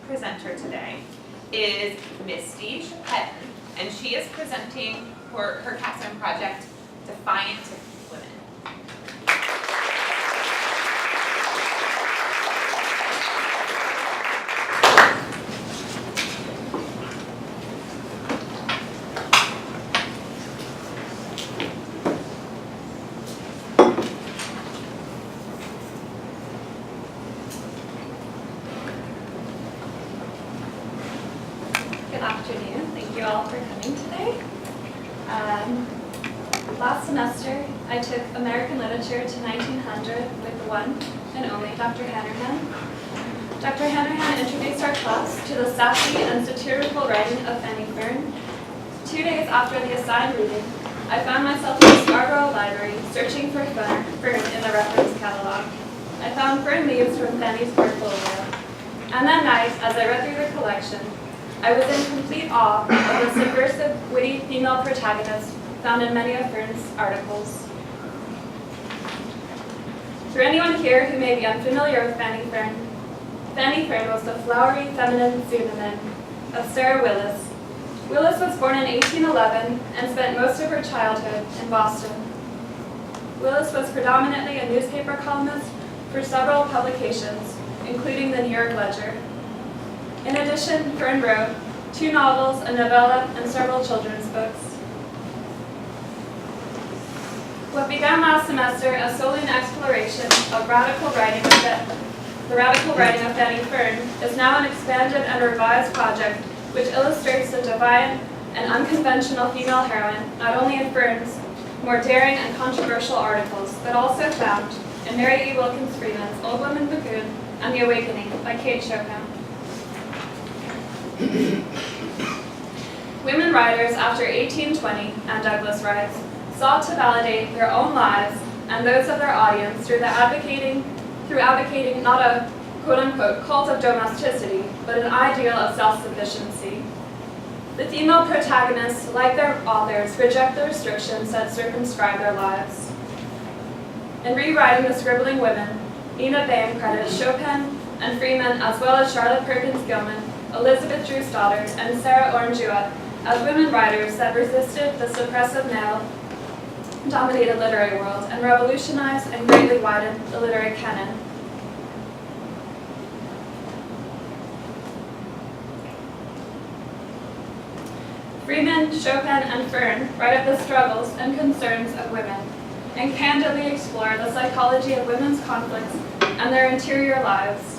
presenter today is Misty, and she is presenting for her Capstone project, Defiant Women. Good afternoon. Thank you all for coming today. Last semester, I took American Literature to 1900 with the one and only Dr. Hanrahan. Dr. Hanrahan introduced our class to the sassy and satirical writing of Fanny Fern. 2 days after the assigned reading, I found myself in the Scarborough Library searching for Fern in the reference catalog. I found Fern leaves from Fanny's portfolio. And that night, as I read through the collection, I was in complete awe of the subversive, witty female protagonists found in many of Fern's articles. For anyone here who may be unfamiliar with Fanny Fern was the flowery, feminine pseudonym of Sarah Willis. Willis was born in 1811 and spent most of her childhood in Boston. Willis was predominantly a newspaper columnist for several publications, including the New York Ledger. In addition, Fern wrote 2 novels, a novella, and several children's books. What began last semester as solely an exploration of the radical writing of Fanny Fern is now an expanded and revised project which illustrates the defiant and unconventional female heroine not only in Fern's more daring and controversial articles, but also found in Mary E. Wilkins Freeman's Old Woman Bagoon and The Awakening by Kate Chopin. Women writers after 1820 and Douglas writes sought to validate their own lives and those of their audience through advocating not a quote-unquote cult of domesticity, but an ideal of self-sufficiency. The female protagonists, like their authors, reject the restrictions that circumscribe their lives. In rewriting The Scribbling Women, Nina Boehm credits Chopin and Freeman, as well as Charlotte Perkins Gilman, Elizabeth Drew Stoddard, and Sarah Orne-Jewett as women writers that resisted the suppressive male-dominated literary world and revolutionized and greatly widened the literary canon. Freeman, Chopin, and Fern write of the struggles and concerns of women and candidly explore the psychology of women's conflicts and their interior lives.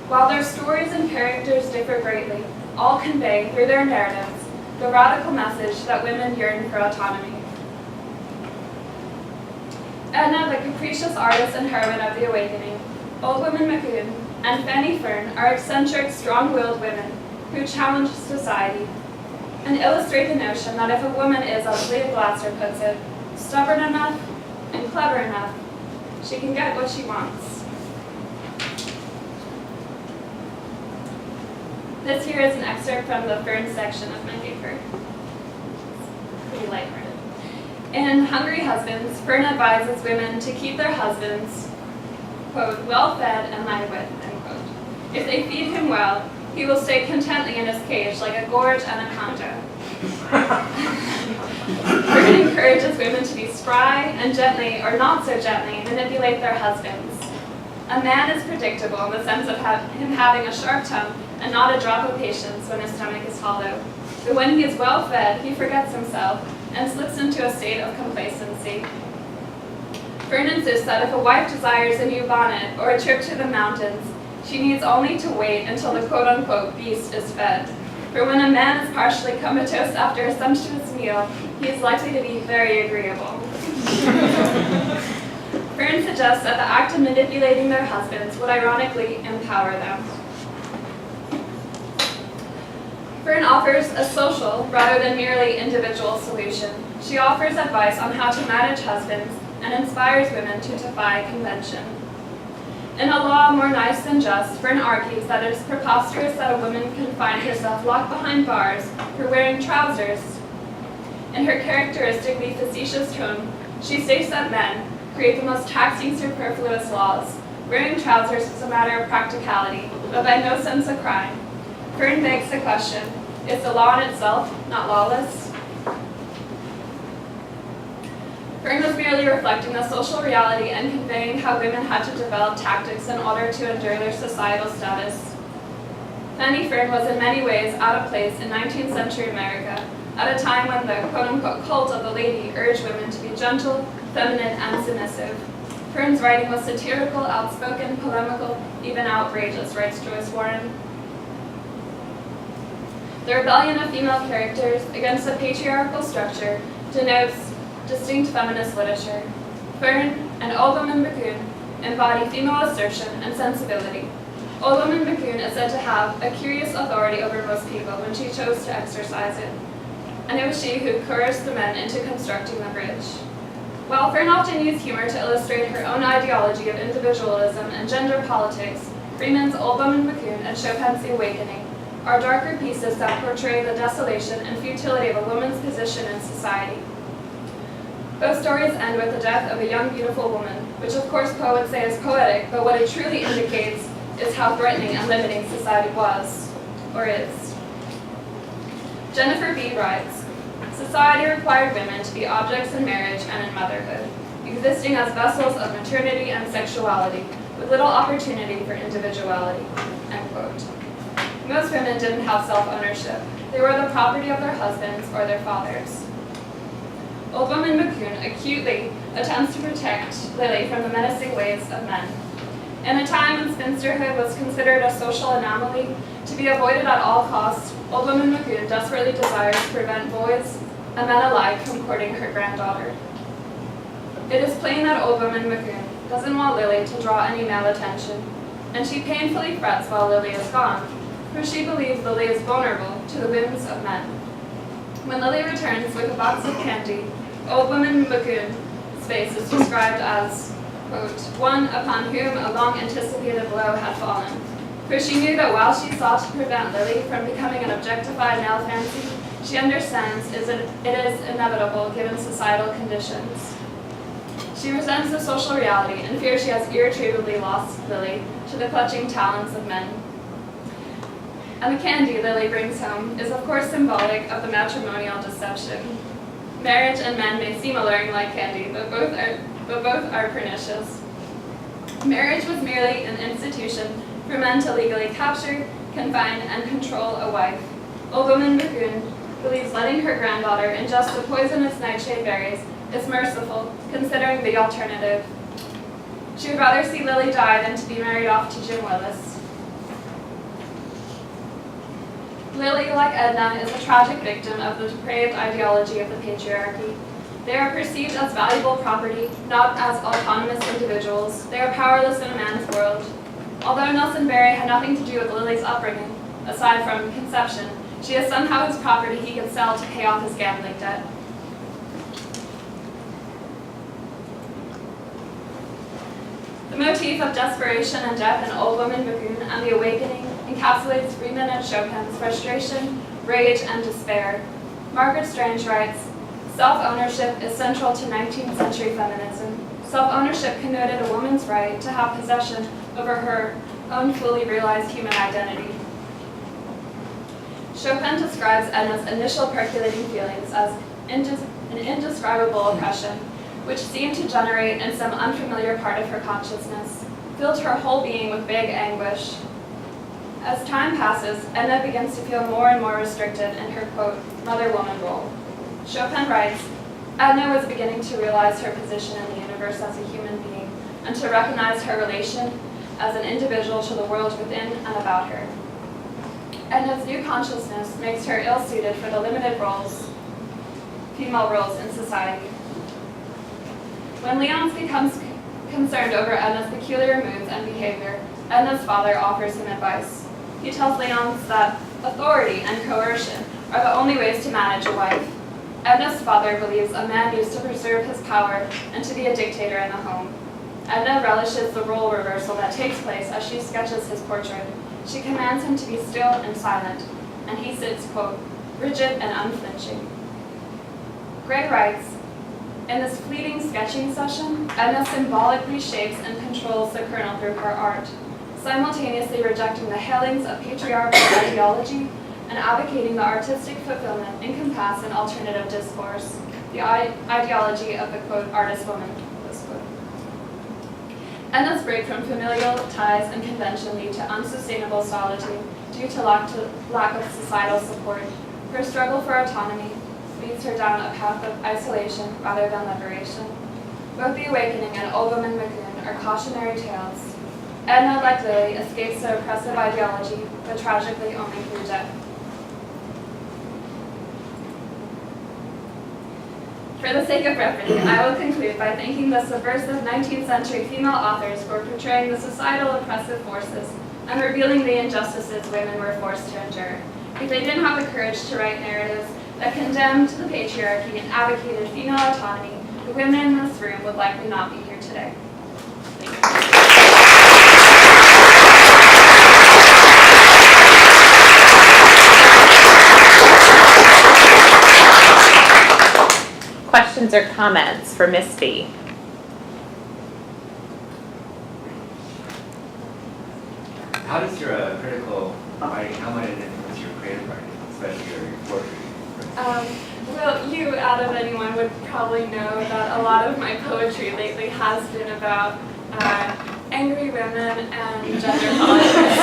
While their stories and characters differ greatly, all convey, through their narratives, the radical message that women yearn for autonomy. Edna, the capricious artist and heroine of The Awakening, Old Woman Macoun, and Fanny Fern are eccentric, strong-willed women who challenge society and illustrate the notion that if a woman is, as Leah Glasser puts it, stubborn enough and clever enough, she can get what she wants. This here is an excerpt from the Fern section of my paper. Pretty lighthearted. In Hungry Husbands, Fern advises women to keep their husbands, quote, well-fed and languid, end quote. If they feed him well, he will stay contently in his cage like a gorge anaconda. Fern encourages women to be spry and gently, or not so gently, manipulate their husbands. A man is predictable in the sense of him having a sharp tongue and not a drop of patience when his stomach is hollow. But when he is well fed, he forgets himself and slips into a state of complacency. Fern insists that if a wife desires a new bonnet or a trip to the mountains, she needs only to wait until the quote-unquote beast is fed. For when a man is partially comatose after a sumptuous meal, he is likely to be very agreeable. Fern suggests that the act of manipulating their husbands would ironically empower them. Fern offers a social rather than merely individual solution. She offers advice on how to manage husbands and inspires women to defy convention. In A Law More Nice Than Just, Fern argues that it is preposterous that a woman can find herself locked behind bars for wearing trousers. In her characteristically facetious tone, she states that men create the most taxing superfluous laws. Wearing trousers is a matter of practicality, but by no sense a crime. Fern begs the question, is the law in itself not lawless? Fern was merely reflecting the social reality and conveying how women had to develop tactics in order to endure their societal status. Fanny Fern was in many ways out of place in 19th century America, at a time when the quote-unquote cult of the lady urged women to be gentle, feminine, and submissive. Fern's writing was satirical, outspoken, polemical, even outrageous, writes Joyce Warren. The rebellion of female characters against the patriarchal structure denotes distinct feminist literature. Fern and Old Woman Bacon embody female assertion and sensibility. Old Woman Bacon is said to have a curious authority over most people when she chose to exercise it, and it was she who coerced the men into constructing the bridge. While Fern often used humor to illustrate her own ideology of individualism and gender politics, Freeman's Old Woman Bacon and Chopin's The Awakening are darker pieces that portray the desolation and futility of a woman's position in society. Both stories end with the death of a young, beautiful woman, which of course poets say is poetic, but what it truly indicates is how threatening and limiting society was, or is. Jennifer B. writes, society required women to be objects in marriage and in motherhood, existing as vessels of maternity and sexuality, with little opportunity for individuality, end quote. Most women didn't have self-ownership. They were the property of their husbands or their fathers. Old Woman Bacon acutely attempts to protect Lily from the menacing ways of men. In a time when spinsterhood was considered a social anomaly to be avoided at all costs, Old Woman Bacon desperately desires to prevent boys and men alike from courting her granddaughter. It is plain that Old Woman Bacon doesn't want Lily to draw any male attention, and she painfully frets while Lily is gone, for she believes Lily is vulnerable to the whims of men. When Lily returns with a box of candy, Old Woman Bacon's face is described as, quote, one upon whom a long-anticipated blow had fallen, for she knew that while she sought to prevent Lily from becoming an objectified male fancy, she understands it is inevitable given societal conditions. She resents the social reality and fears she has irretrievably lost Lily to the clutching talons of men. And the candy Lily brings home is of course symbolic of the matrimonial deception. Marriage and men may seem alluring like candy, but both are pernicious. Marriage was merely an institution for men to legally capture, confine, and control a wife. Old Woman Bacon believes letting her granddaughter ingest the poisonous nightshade berries is merciful, considering the alternative. She would rather see Lily die than to be married off to Jim Willis. Lily, like Edna, is a tragic victim of the depraved ideology of the patriarchy. They are perceived as valuable property, not as autonomous individuals. They are powerless in a man's world. Although Nelson Barry had nothing to do with Lily's upbringing, aside from conception, she is somehow his property he can sell to pay off his gambling debt. The motif of desperation and death in Old Woman Bacon and The Awakening encapsulates Freeman and Chopin's frustration, rage, and despair. Margaret Strange writes, self-ownership is central to 19th century feminism. Self-ownership connoted a woman's right to have possession over her own fully realized human identity. Chopin describes Edna's initial percolating feelings as an indescribable oppression, which seemed to generate in some unfamiliar part of her consciousness, filled her whole being with vague anguish. As time passes, Edna begins to feel more and more restricted in her, quote, mother-woman role. Chopin writes, Edna was beginning to realize her position in the universe as a human being, and to recognize her relation as an individual to the world within and about her. Edna's new consciousness makes her ill-suited for the limited female roles in society. When Leonce becomes concerned over Edna's peculiar moods and behavior, Edna's father offers him advice. He tells Leonce that authority and coercion are the only ways to manage a wife. Edna's father believes a man used to preserve his power and to be a dictator in the home. Edna relishes the role reversal that takes place as she sketches his portrait. She commands him to be still and silent, and he sits, quote, rigid and unflinching. Gray writes, in this fleeting sketching session, Edna symbolically shapes and controls the kernel through her art. simultaneously rejecting the hailings of patriarchal ideology and advocating the artistic fulfillment encompass an alternative discourse, the ideology of the, quote, artist woman, close quote. Endless break from familial ties and convention lead to unsustainable solitude due to lack of societal support. Her struggle for autonomy leads her down a path of isolation rather than liberation. Both The Awakening and Old Woman Magoon are cautionary tales. Edna, like Lily, escapes the oppressive ideology, but tragically only through death. For the sake of brevity, I will conclude by thanking the subversive 19th century female authors for portraying the societal oppressive forces and revealing the injustices women were forced to endure. If they didn't have the courage to write narratives that condemned the patriarchy and advocated female autonomy, the women in this room would likely not be here today. Thank you. Questions or comments for Misty? How does your critical writing, how might it influence your creative writing, especially your poetry? Well, you out of anyone would probably know that a lot of my poetry lately has been about angry women and gender politics.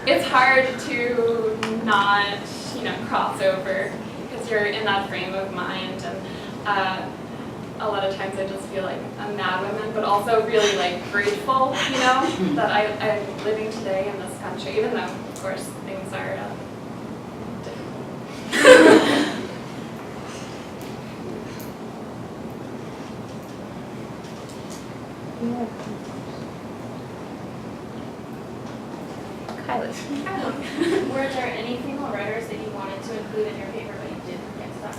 It's hard to not, cross over because you're in that frame of mind, and a lot of times I just feel like a mad woman, but also really grateful, that I'm living today in this country, even though, of course, things are difficult. Kylie. Were there any female writers that you wanted to include in your paper but you didn't get to that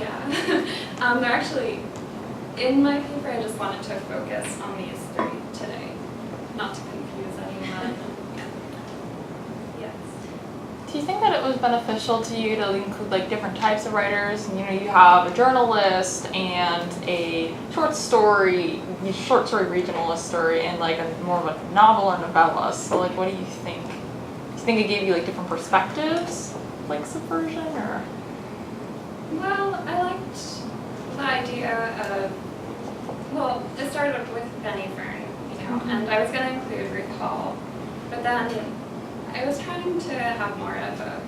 Yeah. They're actually, in my paper, I just wanted to focus on these three today, not to confuse anyone. Yes. Do you think that it was beneficial to you to include different types of writers? And you have a journalist and a short story regionalist story, and more of a novel or novella. So what do you think? Do you think it gave you different perspectives, subversion, or? Well, I liked the idea of, it started with Benny Fern, and I was going to include Ruth Hall, but then I was trying to have more of a,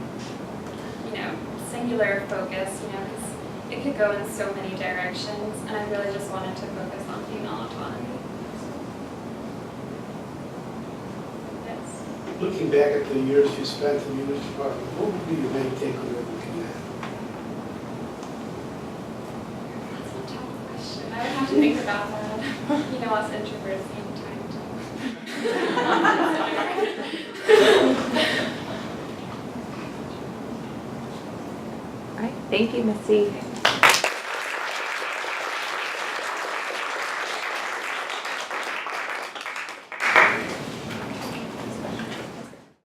singular focus, because it could go in so many directions, and I really just wanted to focus on female autonomy. Yes. Looking back at the years you spent in the English department, what would be your main takeaway looking at? That's a tough question. I would have to think about that. Us introverts need time to. All right, thank you, Misty.